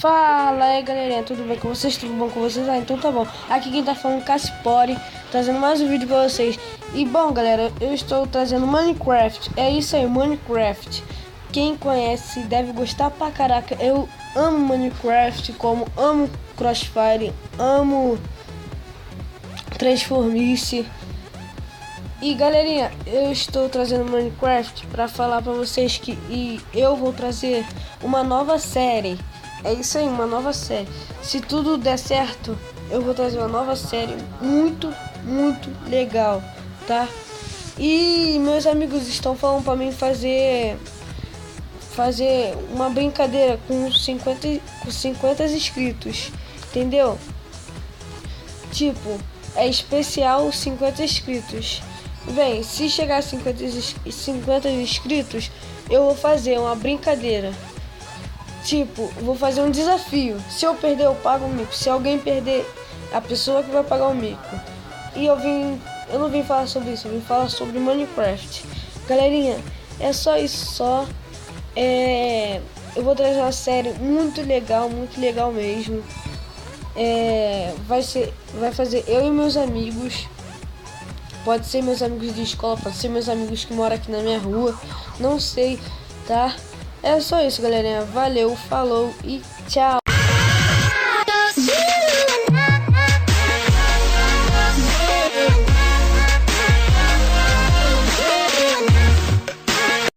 Fala aí galerinha, tudo bem com vocês? Tudo bom com vocês? Então tá bom. Aqui quem tá falando é Caspori, trazendo mais um vídeo pra vocês. E bom galera, eu estou trazendo Minecraft. É isso aí, Minecraft. Quem conhece deve gostar pra caraca. Eu amo Minecraft, como amo Crossfire, amo Transformice. E galerinha, eu estou trazendo Minecraft pra falar pra vocês que eu vou trazer uma nova série. É isso aí, uma nova série. Se tudo der certo, eu vou trazer uma nova série muito legal, tá? E meus amigos estão falando pra mim fazer uma brincadeira com 50 inscritos, entendeu? Tipo, é especial 50 inscritos. Bem, se chegar a 50 inscritos, eu vou fazer uma brincadeira. Tipo, vou fazer um desafio. Se eu perder, eu pago o mico. Se alguém perder, a pessoa que vai pagar o mico. E eu não vim falar sobre isso, eu vim falar sobre Minecraft. Galerinha, é só isso só. Eu vou trazer uma série muito legal mesmo. Vai fazer eu e meus amigos. Pode ser meus amigos de escola, pode ser meus amigos que moram aqui na minha rua. Não sei, tá? É só isso, galerinha. Valeu, falou e tchau.